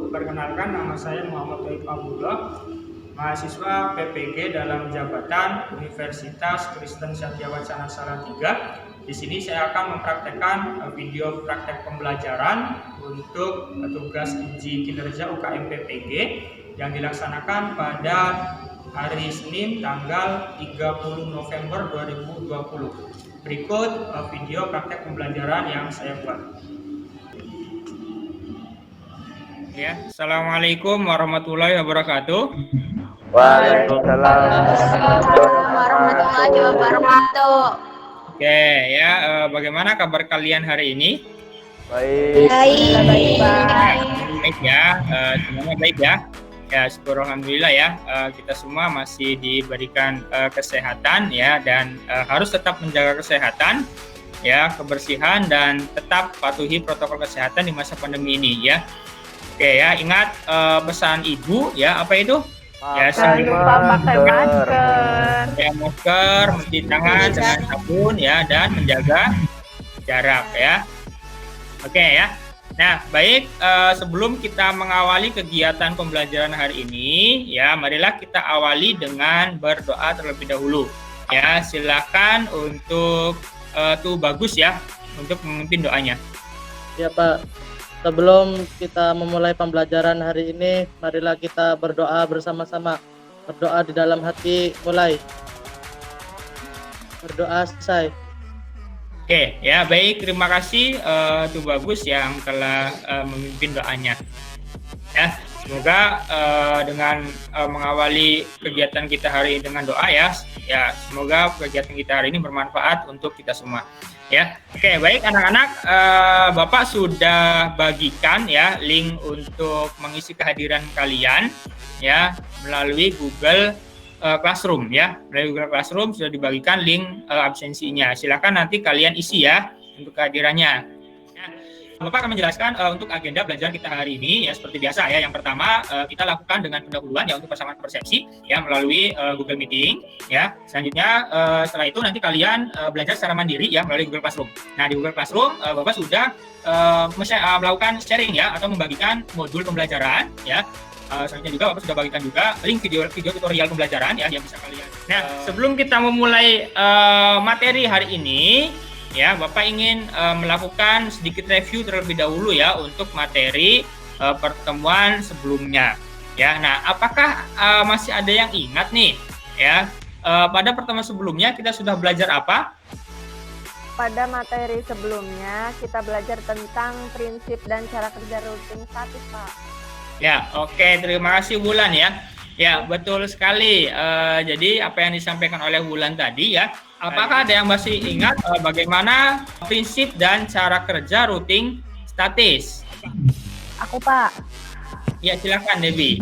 Perkenalkan, nama saya Muhammad Taib Abdullah, mahasiswa PPG dalam jabatan Universitas Kristen Satya Wacana Salatiga. Di sini saya akan mempraktekkan video praktek pembelajaran untuk tugas uji kinerja UKM PPG yang dilaksanakan pada hari Senin tanggal 30 November 2020. Berikut video praktek pembelajaran yang saya buat. Ya, Assalamualaikum warahmatullahi wabarakatuh. Waalaikumsalam warahmatullahi wabarakatuh. Oke, ya, bagaimana kabar kalian hari ini? Baik. Baik ya, semuanya baik ya. Ya, syukur alhamdulillah ya. Kita semua masih diberikan kesehatan ya, dan harus tetap menjaga kesehatan ya, kebersihan, dan tetap patuhi protokol kesehatan di masa pandemi ini ya. Oke ya, ingat pesan ibu ya, apa itu? Ya, Jangan lupa pakai masker. Ya, masker, mencuci tangan dengan sabun ya, dan menjaga jarak ya. Oke ya. Nah, baik, sebelum kita mengawali kegiatan pembelajaran hari ini ya, marilah kita awali dengan berdoa terlebih dahulu. Ya, silakan untuk tuh bagus ya untuk memimpin doanya. Ya Pak, sebelum kita memulai pembelajaran hari ini, marilah kita berdoa bersama-sama. Berdoa di dalam hati, mulai. Berdoa selesai. Oke, ya baik, terima kasih tuh bagus yang telah memimpin doanya. Ya, semoga dengan mengawali kegiatan kita hari ini dengan doa ya, semoga kegiatan kita hari ini bermanfaat untuk kita semua. Ya, oke, baik anak-anak, Bapak sudah bagikan ya link untuk mengisi kehadiran kalian ya melalui Google Classroom ya. Melalui Google Classroom sudah dibagikan link absensinya. Silakan nanti kalian isi ya untuk kehadirannya. Ya, Bapak akan menjelaskan untuk agenda belajar kita hari ini ya, seperti biasa ya. Yang pertama kita lakukan dengan pendahuluan ya untuk persamaan persepsi ya melalui Google Meeting ya. Selanjutnya setelah itu nanti kalian belajar secara mandiri ya melalui Google Classroom. Nah, di Google Classroom Bapak sudah melakukan sharing ya atau membagikan modul pembelajaran ya. Selanjutnya juga Bapak sudah bagikan juga link video tutorial pembelajaran ya yang bisa kalian. Nah, sebelum kita memulai materi hari ini ya, Bapak ingin melakukan sedikit review terlebih dahulu ya untuk materi pertemuan sebelumnya. Ya, nah apakah masih ada yang ingat nih ya, pada pertemuan sebelumnya kita sudah belajar apa? Pada materi sebelumnya kita belajar tentang prinsip dan cara kerja routing statis, Pak. Ya, oke, terima kasih Wulan ya. Ya, betul sekali. Jadi apa yang disampaikan oleh Wulan tadi ya, apakah ada yang masih ingat bagaimana prinsip dan cara kerja routing statis? Aku, Pak. Ya, silakan Debbie.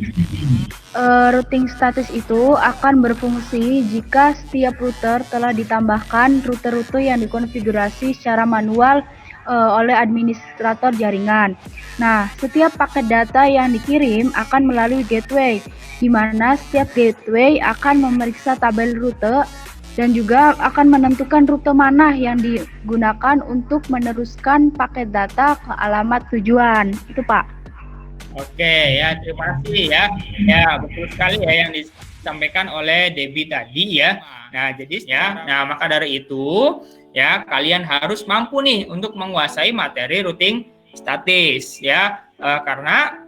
Routing statis itu akan berfungsi jika setiap router telah ditambahkan rute-rute yang dikonfigurasi secara manual oleh administrator jaringan. Nah, setiap paket data yang dikirim akan melalui gateway, di mana setiap gateway akan memeriksa tabel rute dan juga akan menentukan rute mana yang digunakan untuk meneruskan paket data ke alamat tujuan. Itu, Pak. Oke, ya, terima kasih ya. Ya, betul sekali ya yang disampaikan oleh Debbie tadi ya. Nah, jadi ya, maka dari itu ya, kalian harus mampu nih untuk menguasai materi routing statis ya, karena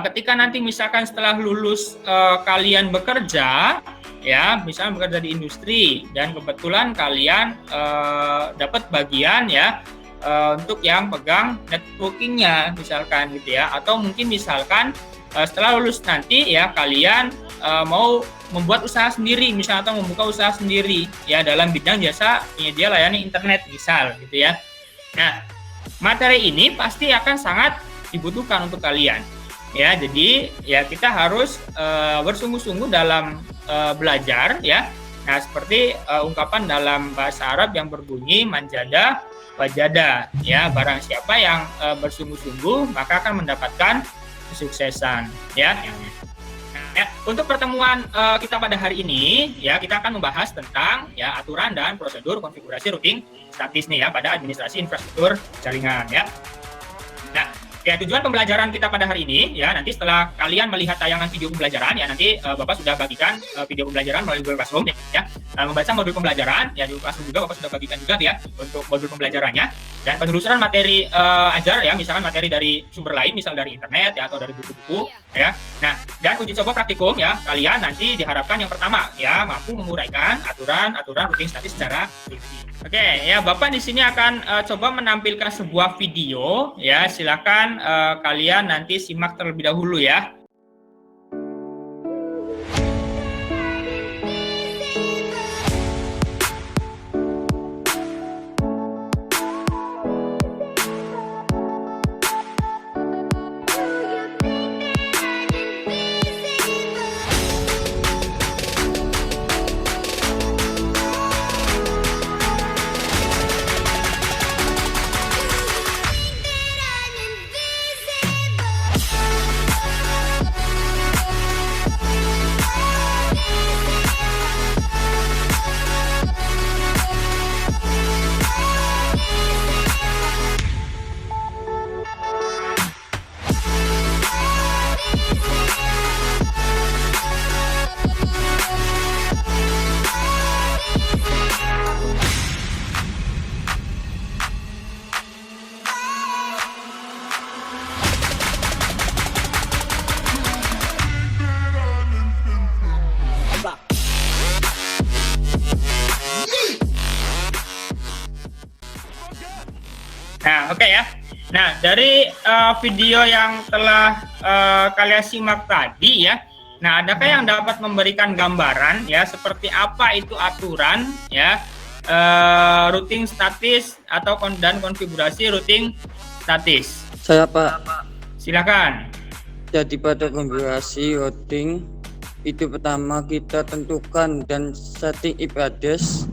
ketika nanti misalkan setelah lulus kalian bekerja ya, misalnya bekerja di industri dan kebetulan kalian dapat bagian ya untuk yang pegang networkingnya misalkan gitu ya, atau mungkin misalkan setelah lulus nanti ya kalian mau membuat usaha sendiri misalnya, atau membuka usaha sendiri ya dalam bidang jasa penyedia layanan internet misal gitu ya. Nah, materi ini pasti akan sangat dibutuhkan untuk kalian ya. Jadi ya kita harus bersungguh-sungguh dalam belajar ya. Nah, seperti ungkapan dalam bahasa Arab yang berbunyi manjada wajada ya, barang siapa yang bersungguh-sungguh maka akan mendapatkan kesuksesan ya. Ya, untuk pertemuan kita pada hari ini ya, kita akan membahas tentang ya aturan dan prosedur konfigurasi routing statis nih ya pada administrasi infrastruktur jaringan ya. Nah, Ya, tujuan pembelajaran kita pada hari ini ya, nanti setelah kalian melihat tayangan video pembelajaran ya, nanti Bapak sudah bagikan video pembelajaran melalui Google Classroom ya. Membaca modul pembelajaran ya, di Google Classroom juga Bapak sudah bagikan juga ya untuk modul pembelajarannya, dan penelusuran materi ajar ya, misalkan materi dari sumber lain, misal dari internet ya, atau dari buku-buku ya. Nah, dan uji coba praktikum ya, kalian nanti diharapkan yang pertama ya mampu menguraikan aturan routing statis secara rinci. Oke ya, Bapak di sini akan coba menampilkan sebuah video ya, silakan kalian nanti simak terlebih dahulu ya. Nah, oke ya. Nah, dari video yang telah kalian simak tadi ya, nah adakah yang dapat memberikan gambaran ya seperti apa itu aturan ya routing statis atau dan konfigurasi routing statis? Saya Pak. Silakan. Jadi pada konfigurasi routing itu pertama kita tentukan dan setting IP address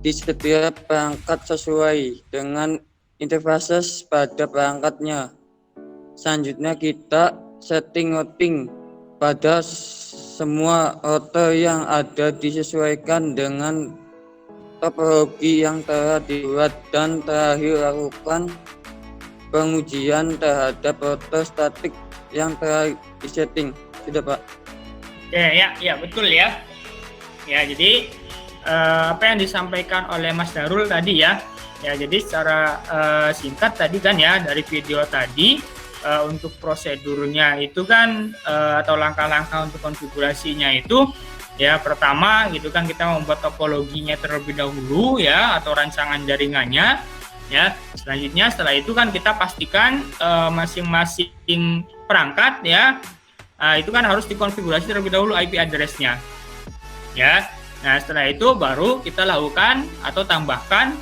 di setiap perangkat sesuai dengan interface pada perangkatnya. Selanjutnya kita setting routing pada semua router yang ada disesuaikan dengan topologi yang telah dibuat, dan terakhir lakukan pengujian terhadap router statik yang telah disetting. Sudah Pak? Ya betul ya. Ya, jadi apa yang disampaikan oleh Mas Darul tadi ya. Ya, jadi secara singkat tadi kan ya, dari video tadi untuk prosedurnya itu kan atau langkah-langkah untuk konfigurasinya itu ya, pertama gitu kan kita membuat topologinya terlebih dahulu ya, atau rancangan jaringannya ya. Selanjutnya setelah itu kan kita pastikan masing-masing perangkat ya, itu kan harus dikonfigurasi terlebih dahulu IP address-nya ya. Nah, setelah itu baru kita lakukan atau tambahkan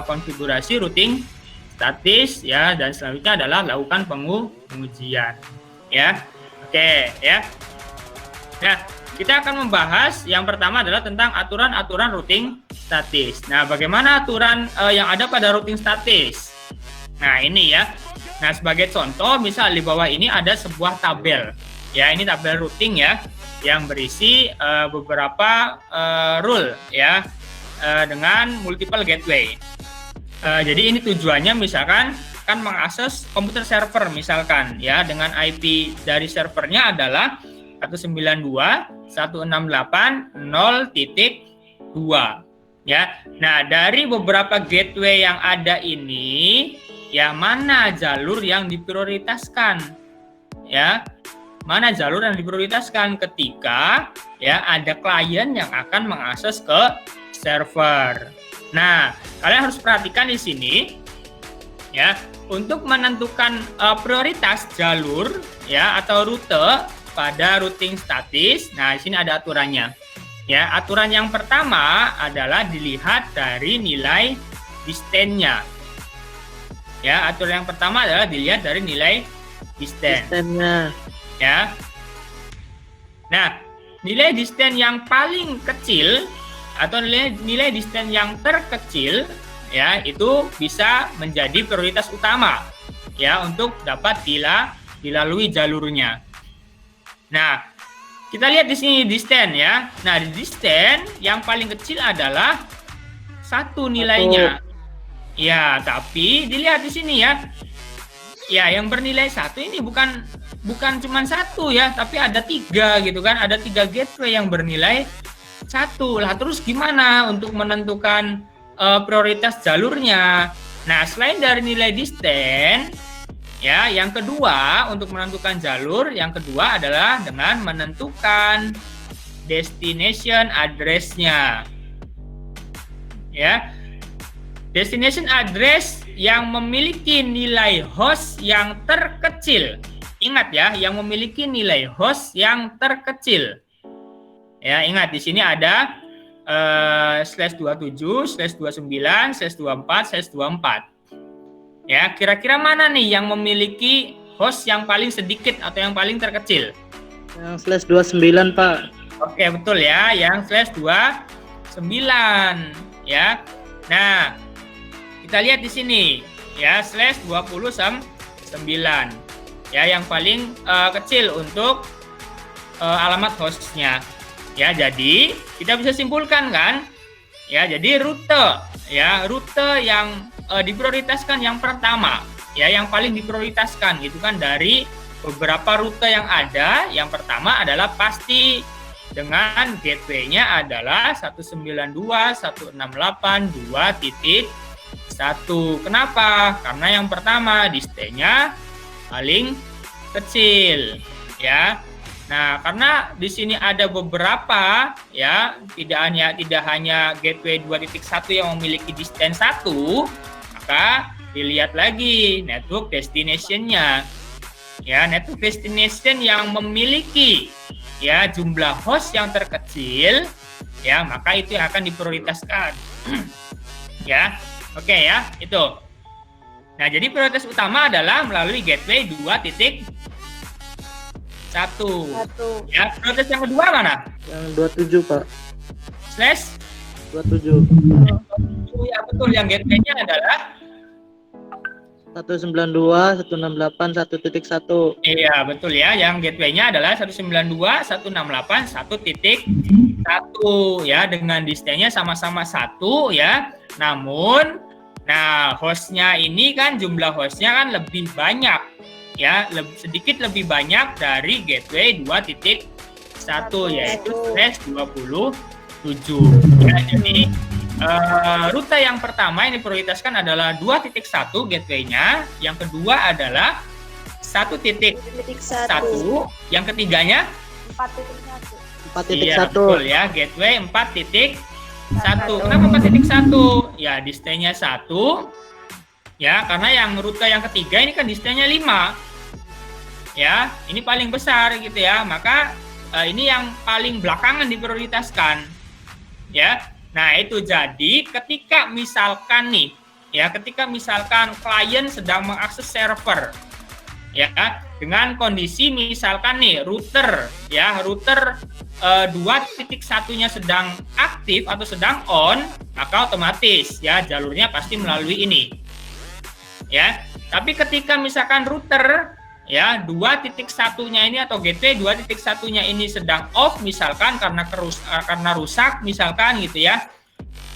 konfigurasi routing statis ya, dan selanjutnya adalah lakukan pengujian ya. Oke ya. Nah, kita akan membahas yang pertama adalah tentang aturan-aturan routing statis. Nah, bagaimana aturan yang ada pada routing statis? Nah, ini ya. Nah, sebagai contoh, misal di bawah ini ada sebuah tabel. Ya, ini tabel routing ya, yang berisi beberapa rule ya, dengan multiple gateway. Jadi ini tujuannya misalkan kan mengakses komputer server misalkan ya, dengan IP dari servernya adalah 192.168.0.2 ya. Nah, dari beberapa gateway yang ada ini ya, mana jalur yang diprioritaskan ya? Mana jalur yang diprioritaskan ketika ya ada klien yang akan mengakses ke server. Nah, kalian harus perhatikan di sini ya, untuk menentukan prioritas jalur ya atau rute pada routing statis. Nah, di sini ada aturannya. Ya, aturan yang pertama adalah dilihat dari nilai distance-nya. Ya, aturan yang pertama adalah dilihat dari nilai distance-nya. Ya. Nah, nilai distance yang paling kecil atau nilai distance yang terkecil ya, itu bisa menjadi prioritas utama ya untuk dapat dilalui jalurnya. Nah, kita lihat di sini distance ya. Nah, di distance yang paling kecil adalah 1 nilainya. Ya, tapi dilihat di sini ya. ya yang bernilai 1 ini bukan cuma 1 ya, tapi ada 3 gitu kan, ada 3 gateway yang bernilai 1 lah. Terus gimana untuk menentukan prioritas jalurnya? Nah, selain dari nilai distance, ya, yang kedua untuk menentukan jalur, yang kedua adalah dengan menentukan destination address-nya. Ya, destination address yang memiliki nilai host yang terkecil. Ingat ya, yang memiliki nilai host yang terkecil. Ya, ingat di sini ada /27, /29, /24, /24. Ya, kira-kira mana nih yang memiliki host yang paling sedikit atau yang paling terkecil? Yang /29, Pak. Oke, betul ya, yang /29 ya. Nah, kita lihat di sini ya, /29 ya, yang paling kecil untuk alamat hostnya ya. Jadi kita bisa simpulkan kan ya, jadi rute yang diprioritaskan yang pertama ya, yang paling diprioritaskan gitu kan dari beberapa rute yang ada, yang pertama adalah pasti dengan gateway-nya adalah 192.168.2.1. Kenapa? Karena yang pertama distance-nya paling kecil ya. Nah, karena di sini ada beberapa ya, tidak hanya gateway 2.1 yang memiliki distance 1, maka dilihat lagi network destination-nya. Ya, network destination yang memiliki ya jumlah host yang terkecil ya, maka itu yang akan diprioritaskan. Ya. Oke ya, itu. Nah, jadi prioritas utama adalah melalui gateway 2.1. Ya, prioritas yang kedua mana? Yang 27, Pak. /27. Ya, betul, yang gateway-nya adalah 192.168.1.1. Iya, betul ya. Yang gateway-nya adalah 192.168.1.1 ya, dengan distance-nya sama-sama 1 ya. Namun, nah host-nya ini kan jumlah host-nya kan lebih banyak ya, sedikit lebih banyak dari gateway 2.1 yaitu /27. Ya, jadi rute yang pertama yang diprioritaskan adalah 2.1 gateway-nya, yang kedua adalah 1.1, yang ketiganya 4.1. Iya, betul ya, gateway 4.1. Kenapa 4.1? Ya, distance-nya 1. Ya, karena yang rute yang ketiga ini kan distance-nya 5. Ya, ini paling besar gitu ya. Maka ini yang paling belakangan diprioritaskan. Ya. Nah, itu jadi ketika misalkan nih, ya, ketika misalkan klien sedang mengakses server, ya, dengan kondisi misalkan nih router 2.1-nya sedang aktif atau sedang on, maka otomatis ya jalurnya pasti melalui ini. Ya, tapi ketika misalkan router ya 2.1-nya ini atau gateway 2.1-nya ini sedang off misalkan karena rusak misalkan gitu ya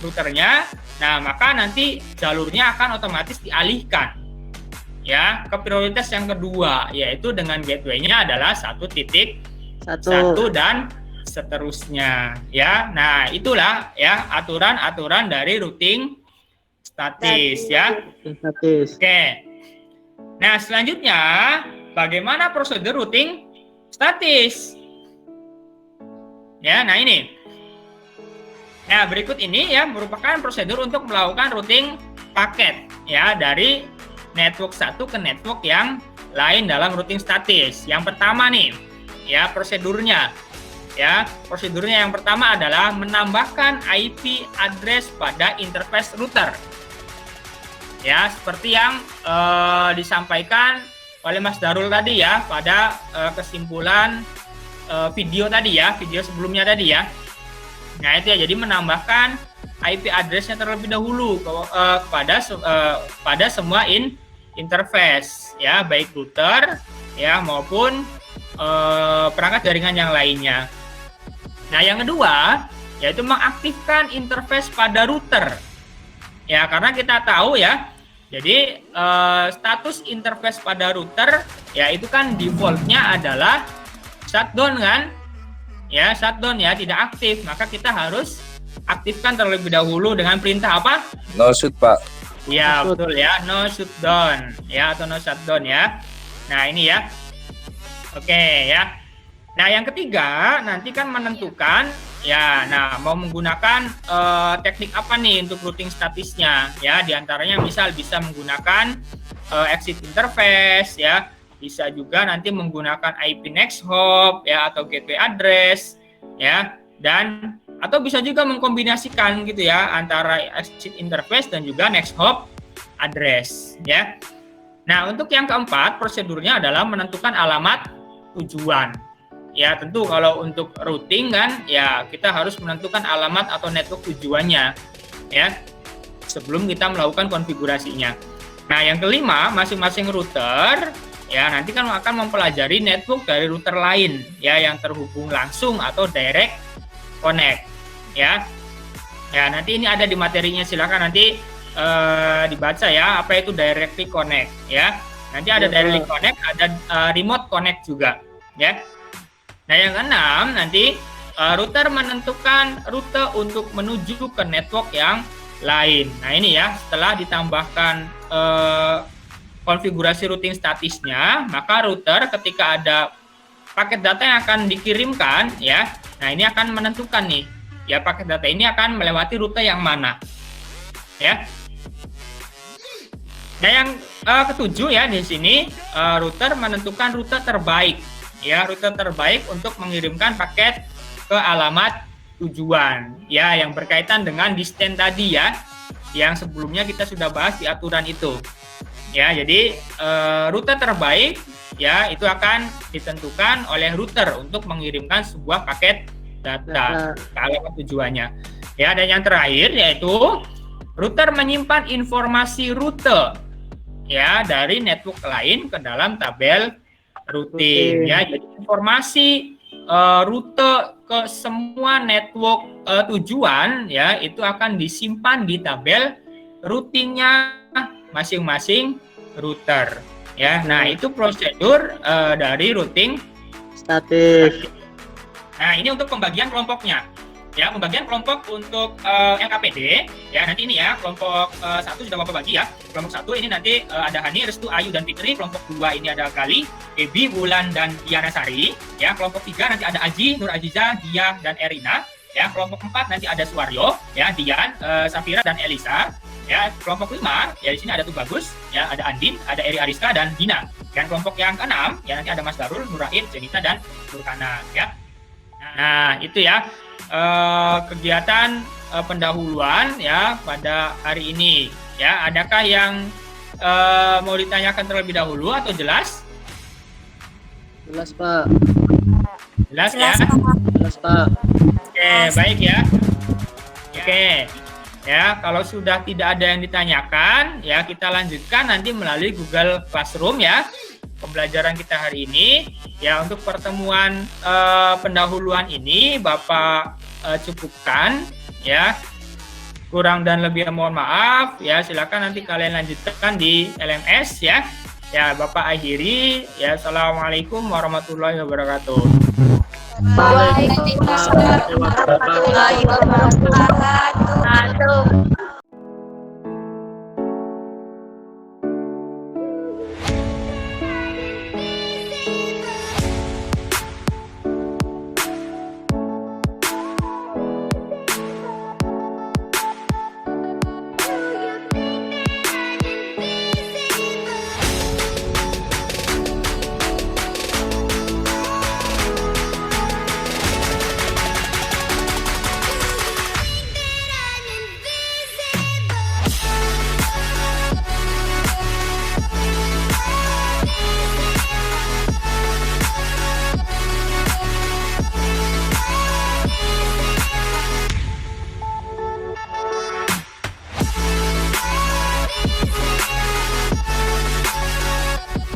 routernya, nah maka nanti jalurnya akan otomatis dialihkan ya ke prioritas yang kedua, yaitu dengan gateway-nya adalah 1.1 dan seterusnya ya. Nah, itulah ya aturan-aturan dari routing statis ya. Oke. Nah, selanjutnya bagaimana prosedur routing statis? Ya, nah ini. Nah, berikut ini ya merupakan prosedur untuk melakukan routing paket ya dari network satu ke network yang lain dalam routing statis. Yang pertama nih, ya prosedurnya. Ya, prosedurnya yang pertama adalah menambahkan IP address pada interface router. Ya, seperti yang disampaikan oleh Mas Darul tadi ya pada kesimpulan video tadi ya, video sebelumnya tadi ya. Nah, itu ya, jadi menambahkan IP address-nya terlebih dahulu pada semua interface ya, baik router ya maupun perangkat jaringan yang lainnya. Nah, yang kedua yaitu mengaktifkan interface pada router. Ya, karena kita tahu ya, Jadi status interface pada router ya itu kan defaultnya adalah shutdown kan? Ya, shutdown ya, tidak aktif. Maka kita harus aktifkan terlebih dahulu dengan perintah apa? No shoot, Pak. Ya, No shoot. betul ya, no shutdown ya atau no shutdown ya. Nah, ini ya. Oke ya. Nah, yang ketiga nanti kan menentukan ya, nah mau menggunakan teknik apa nih untuk routing statusnya ya, diantaranya misal bisa menggunakan exit interface ya, bisa juga nanti menggunakan IP next hop ya atau gateway address ya, dan atau bisa juga mengkombinasikan gitu ya antara exit interface dan juga next hop address ya. Nah, untuk yang keempat prosedurnya adalah menentukan alamat tujuan. Ya, tentu kalau untuk routing kan ya kita harus menentukan alamat atau network tujuannya ya sebelum kita melakukan konfigurasinya. Nah, yang kelima, masing-masing router ya nanti kan akan mempelajari network dari router lain ya yang terhubung langsung atau direct connect ya. Ya, nanti ini ada di materinya, silakan nanti dibaca ya apa itu directly connect ya. Nanti ada directly connect, ada remote connect juga ya. Nah, yang keenam nanti router menentukan rute untuk menuju ke network yang lain. Nah, ini ya setelah ditambahkan konfigurasi routing statusnya, maka router ketika ada paket data yang akan dikirimkan ya, nah ini akan menentukan nih ya paket data ini akan melewati rute yang mana ya. Nah, yang ketujuh ya di sini router menentukan rute terbaik ya, rute terbaik untuk mengirimkan paket ke alamat tujuan ya yang berkaitan dengan distance tadi ya, yang sebelumnya kita sudah bahas di aturan itu ya. Jadi rute terbaik ya itu akan ditentukan oleh router untuk mengirimkan sebuah paket data ke alamat tujuannya ya. Dan yang terakhir yaitu router menyimpan informasi rute ya dari network lain ke dalam tabel routing ya. Jadi informasi rute ke semua network tujuan ya itu akan disimpan di tabel routingnya masing-masing router ya. Nah, itu prosedur dari routing Statis. Nah, ini untuk pembagian kelompoknya ya, pembagian kelompok untuk LKPD ya. Nanti ini ya kelompok 1 sudah Bapak bagi ya. Kelompok 1 ini nanti ada Hani, Restu, Ayu dan Fitri. Kelompok 2 ini ada Gali, Ebi, Wulan dan Diana Sari ya. Kelompok 3 nanti ada Aji, Nur Aziza, Dia dan Erina ya. Kelompok 4 nanti ada Suwaryo ya, Dian, Safira dan Elisa ya. Kelompok 5 ya di sini ada Tubagus ya, ada Andin, ada Eri Ariska dan Dina. Dan kelompok yang ke-6 ya nanti ada Mas Darul, Nurain, Jenita dan Nurkana ya. Nah, itu ya kegiatan pendahuluan ya pada hari ini ya. Adakah yang mau ditanyakan terlebih dahulu atau jelas? Jelas, Pak. Jelas ya? Jelas, Pak. Oke, baik ya. Oke. Ya, kalau sudah tidak ada yang ditanyakan ya kita lanjutkan nanti melalui Google Classroom ya. Pembelajaran kita hari ini ya. Untuk pertemuan pendahuluan ini Bapak cukupkan ya, kurang dan lebih mohon maaf ya. Silakan nanti kalian lanjutkan di LMS ya. Ya, Bapak akhiri ya. Assalamualaikum warahmatullahi wabarakatuh. Waalaikumsalam warahmatullahi wabarakatuh.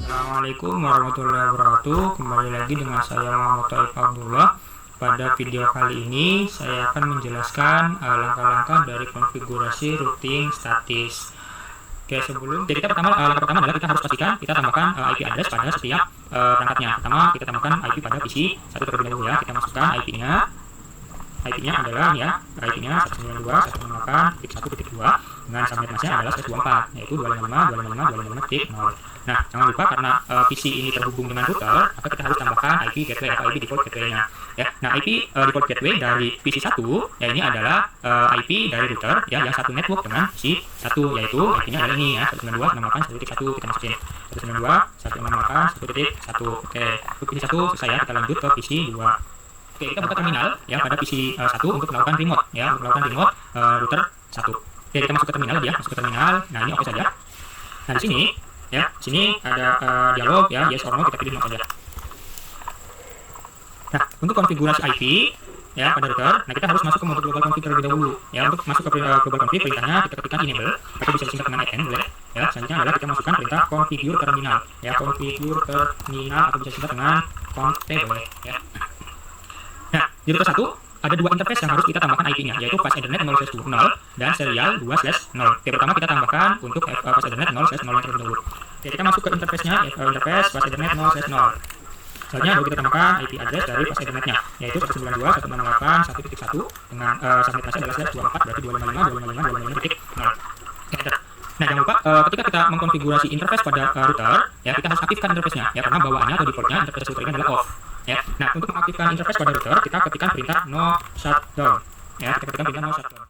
Assalamualaikum warahmatullahi wabarakatuh. Kembali lagi dengan saya Muhammad Taif Abdullah. Pada video kali ini saya akan menjelaskan langkah-langkah dari konfigurasi routing statis. Jadi kita langkah pertama adalah kita harus pastikan kita tambahkan IP address pada setiap perangkatnya. Pertama kita tambahkan IP pada PC 1 terlebih dahulu ya. Kita masukkan IP-nya. IP-nya adalah ya, IP-nya 192.168.1.2 dengan subnet mask-nya adalah 124, yaitu 255.255.255.0. Nah, jangan lupa karena PC ini terhubung dengan router, maka kita harus tambahkan IP gateway atau IP default gateway-nya. Ya, nah IP default gateway dari PC 1 ya ini adalah IP dari router ya yang satu network dengan PC 1, yaitu IP-nya adalah ini ya 192.168.1.1. Kita masukin 192.168.1.1. Oke, untuk PC 1 selesai ya, kita lanjut ke PC 2. Oke, kita buka terminal ya pada PC 1 untuk melakukan remote ya, untuk melakukan remote router 1. Oke, kita masuk ke terminal ya, masuk ke terminal. Nah, ini oke saja. Nah, di sini ya, sini ada dialog ya, yes or no, kita pilih no saja. Nah, untuk konfigurasi IP ya pada router, nah kita harus masuk ke mode global config terlebih dahulu. Ya, untuk masuk ke global config perintahnya kita ketikkan enable atau bisa disingkat dengan EN boleh. Ya, selanjutnya adalah kita masukkan perintah configure terminal. Ya, configure terminal atau bisa disingkat dengan conf boleh ya. Nah, di router 1 ada dua interface yang harus kita tambahkan IP-nya, yaitu fast Ethernet 0/0 dan serial 2/0. Oke, pertama kita tambahkan untuk fast Ethernet 0/0 terlebih dahulu. Oke, kita masuk ke interface-nya, interface fast Ethernet 0/0. Selanjutnya baru kita tambahkan IP address dari fast Ethernet-nya, yaitu 192.168.1.1 dengan subnet mask adalah /24, berarti 255.255.255.0. Nah, jangan lupa ketika kita mengkonfigurasi interface pada router, ya kita harus aktifkan interface-nya, ya karena bawaannya atau default-nya interface router ini adalah off. Ya. Nah, untuk mengaktifkan interface pada router, kita ketikkan perintah no shutdown. Ya, kita ketikkan perintah no shutdown.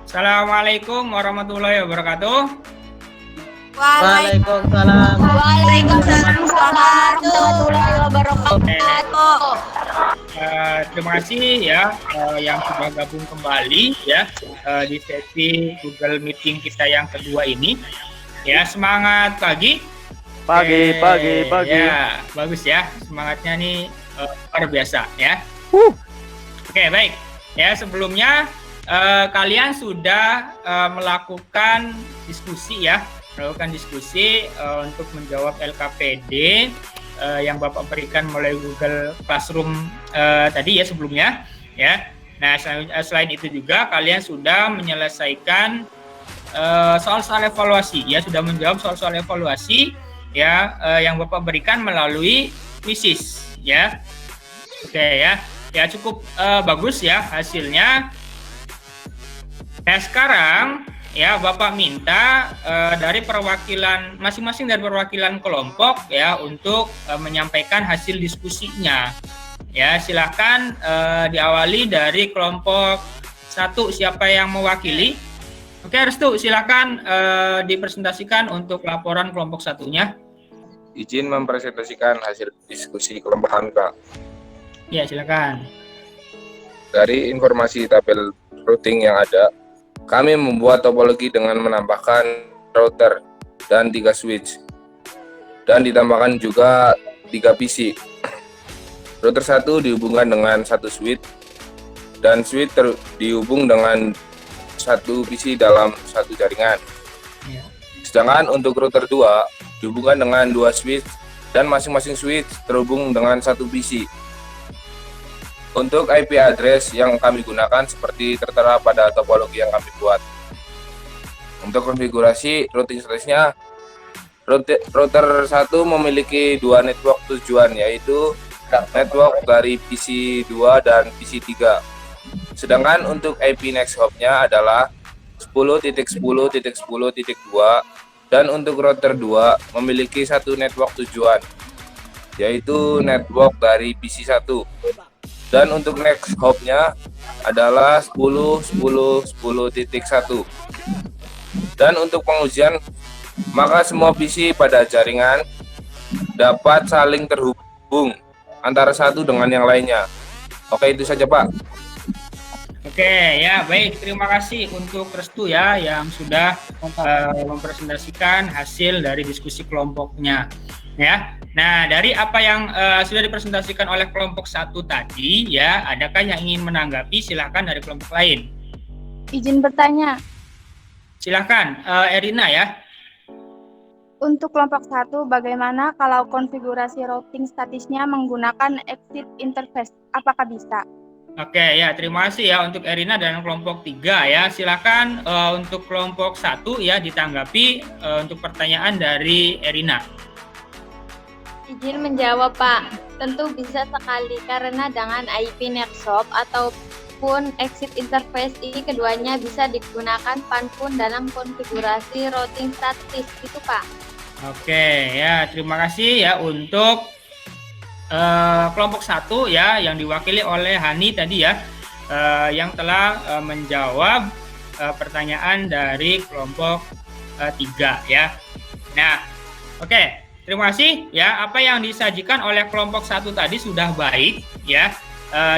Assalamualaikum warahmatullahi wabarakatuh. Waalaikumsalam. Waalaikumsalam warahmatullahi wabarakatuh. Terima kasih ya yang sudah gabung kembali ya di sesi Google Meeting kita yang kedua ini. Ya, semangat pagi. Pagi. Ya, bagus ya. Semangatnya nih luar biasa ya. Oke, baik. Ya, sebelumnya kalian sudah melakukan diskusi ya, untuk menjawab LKPD yang Bapak berikan melalui Google Classroom tadi ya sebelumnya ya. Nah, selain itu juga kalian sudah menyelesaikan soal-soal evaluasi ya, sudah menjawab soal-soal evaluasi ya yang Bapak berikan melalui quizzes ya. Oke ya. Ya cukup bagus ya hasilnya. Nah, sekarang ya Bapak minta dari perwakilan masing-masing dari perwakilan kelompok ya untuk menyampaikan hasil diskusinya. Ya, silakan diawali dari kelompok 1, siapa yang mewakili? Oke, Restu, silakan dipresentasikan untuk laporan kelompok 1-nya. Izin mempresentasikan hasil diskusi kelompok Hamka. Ya, silakan. Dari informasi tabel routing yang ada, kami membuat topologi dengan menambahkan router dan 3 switch. Dan ditambahkan juga 3 PC. Router 1 dihubungkan dengan 1 switch, dan switch dihubung dengan 1 PC dalam 1 jaringan. Ya. Sedangkan untuk router 2 dihubungkan dengan 2 switch, dan masing-masing switch terhubung dengan 1 PC. Untuk IP address yang kami gunakan seperti tertera pada topologi yang kami buat. Untuk konfigurasi routing statusnya, router 1 memiliki 2 network tujuan, yaitu network dari PC 2 dan PC 3. Sedangkan untuk IP next hop-nya adalah 10.10.10.2, dan untuk router 2 memiliki 1 network tujuan, yaitu network dari PC 1. Dan untuk next hop-nya adalah 10.10.10.1. Dan untuk pengujian, maka semua PC pada jaringan dapat saling terhubung antara satu dengan yang lainnya. Oke, itu saja Pak. Oke ya, baik, terima kasih untuk Restu ya yang sudah mempresentasikan hasil dari diskusi kelompoknya ya. Nah, dari apa yang sudah dipresentasikan oleh kelompok 1 tadi ya, adakah yang ingin menanggapi? Silakan dari kelompok lain. Izin bertanya, Silakan Erina ya. untuk kelompok 1 bagaimana kalau konfigurasi routing statusnya menggunakan exit interface? Apakah bisa? Oke ya, terima kasih ya untuk Erina dan kelompok 3 ya. Silakan untuk kelompok 1 ya ditanggapi untuk pertanyaan dari Erina. Izin menjawab Pak, tentu bisa sekali karena dengan IP next hop ataupun exit interface ini keduanya bisa digunakan panpun dalam konfigurasi routing status itu Pak. Oke ya, terima kasih ya untuk kelompok 1 ya yang diwakili oleh Hani tadi ya yang telah menjawab pertanyaan dari kelompok 3 ya. Nah, oke. Terima kasih ya, apa yang disajikan oleh kelompok 1 tadi sudah baik ya.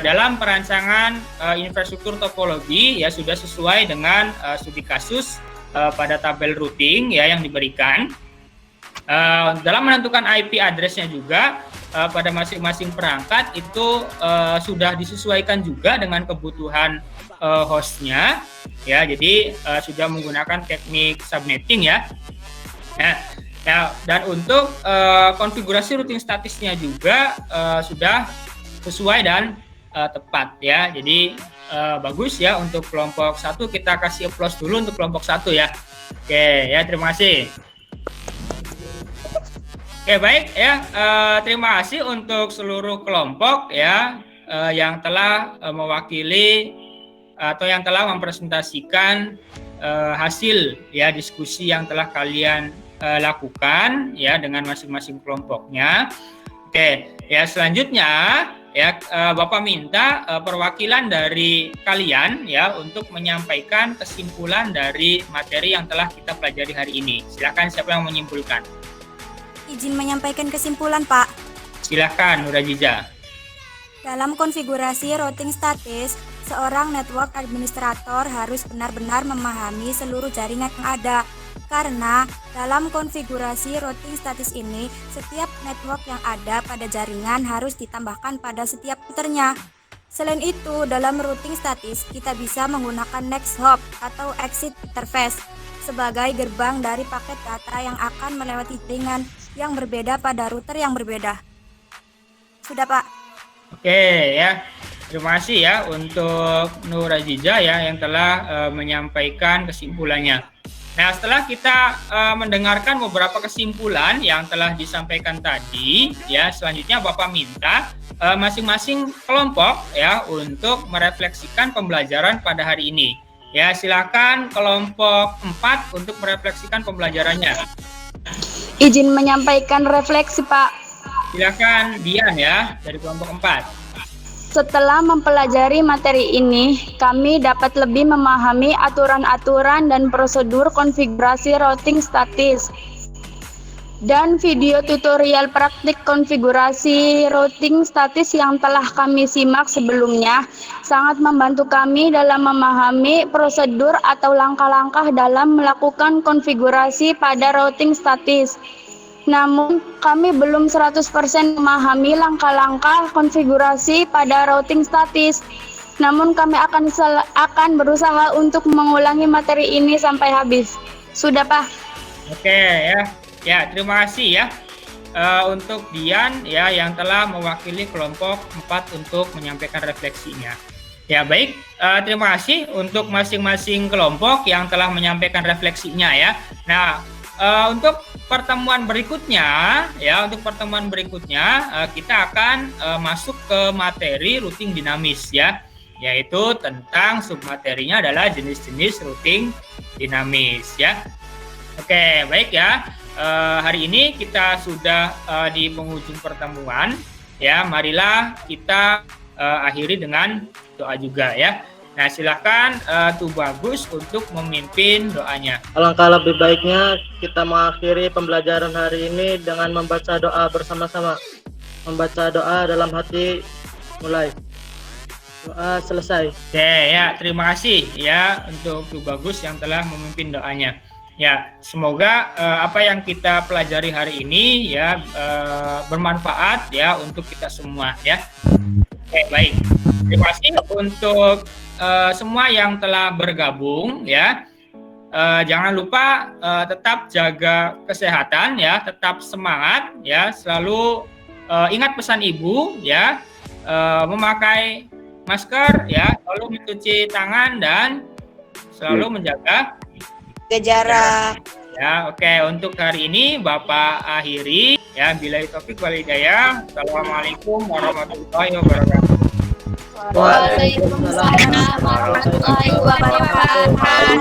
Dalam perancangan infrastruktur topologi ya sudah sesuai dengan studi kasus pada tabel routing ya yang diberikan. Dalam menentukan IP address-nya juga pada masing-masing perangkat itu sudah disesuaikan juga dengan kebutuhan hostnya ya. Jadi sudah menggunakan teknik subnetting ya. Ya, dan untuk konfigurasi routing statusnya juga sudah sesuai dan tepat ya. Jadi bagus ya untuk kelompok 1, kita kasih applause dulu untuk kelompok 1 ya. Oke ya, terima kasih. Oke baik ya, terima kasih untuk seluruh kelompok ya yang telah mewakili atau yang telah mempresentasikan hasil ya diskusi yang telah kalian lakukan ya dengan masing-masing kelompoknya. Oke, ya selanjutnya ya Bapak minta perwakilan dari kalian ya untuk menyampaikan kesimpulan dari materi yang telah kita pelajari hari ini. Silakan siapa yang menyimpulkan? Izin menyampaikan kesimpulan, Pak. Silakan Nur Aziza. Dalam konfigurasi routing status, seorang network administrator harus benar-benar memahami seluruh jaringan yang ada. Karena dalam konfigurasi routing status ini, setiap network yang ada pada jaringan harus ditambahkan pada setiap routernya. Selain itu, dalam routing status, kita bisa menggunakan next hop atau exit interface sebagai gerbang dari paket data yang akan melewati jaringan yang berbeda pada router yang berbeda. Sudah, Pak. Oke ya, terima kasih ya untuk Nur Aziza ya yang telah menyampaikan kesimpulannya. Nah, setelah kita mendengarkan beberapa kesimpulan yang telah disampaikan tadi, ya selanjutnya Bapak minta masing-masing kelompok ya untuk merefleksikan pembelajaran pada hari ini. Ya, silakan kelompok 4 untuk merefleksikan pembelajarannya. Izin menyampaikan refleksi, Pak. Silakan Dian ya dari kelompok 4. Setelah mempelajari materi ini, kami dapat lebih memahami aturan-aturan dan prosedur konfigurasi routing statis. Dan video tutorial praktik konfigurasi routing statis yang telah kami simak sebelumnya sangat membantu kami dalam memahami prosedur atau langkah-langkah dalam melakukan konfigurasi pada routing statis. Namun, kami belum 100% memahami langkah-langkah konfigurasi pada routing statis. Namun, kami akan berusaha untuk mengulangi materi ini sampai habis. Sudah, Pak? Oke ya. Ya, terima kasih ya untuk Dian ya yang telah mewakili kelompok 4 untuk menyampaikan refleksinya. Ya, baik. Terima kasih untuk masing-masing kelompok yang telah menyampaikan refleksinya ya. Nah, untuk pertemuan berikutnya ya, kita akan masuk ke materi routing dinamis ya, yaitu tentang submaterinya adalah jenis-jenis routing dinamis ya. Oke, baik ya. Hari ini kita sudah di penghujung pertemuan ya. Marilah kita akhiri dengan doa juga ya. Nah, silakan Tubagus untuk memimpin doanya. Alangkah lebih baiknya kita mengakhiri pembelajaran hari ini dengan membaca doa bersama-sama. Membaca doa dalam hati mulai. Doa selesai. Oke ya, terima kasih ya untuk Tubagus yang telah memimpin doanya. Ya, semoga apa yang kita pelajari hari ini ya bermanfaat ya untuk kita semua ya. Oke, baik. Terima kasih untuk semua yang telah bergabung ya. Jangan lupa tetap jaga kesehatan ya, tetap semangat ya, selalu ingat pesan Ibu ya, memakai masker ya, selalu mencuci tangan dan selalu menjaga Jarak. ya. Oke, untuk hari ini Bapak akhiri ya, billahi taufik wal hidayah. Assalamualaikum warahmatullahi wabarakatuh. Waalaikumsalam warahmatullahi wabarakatuh.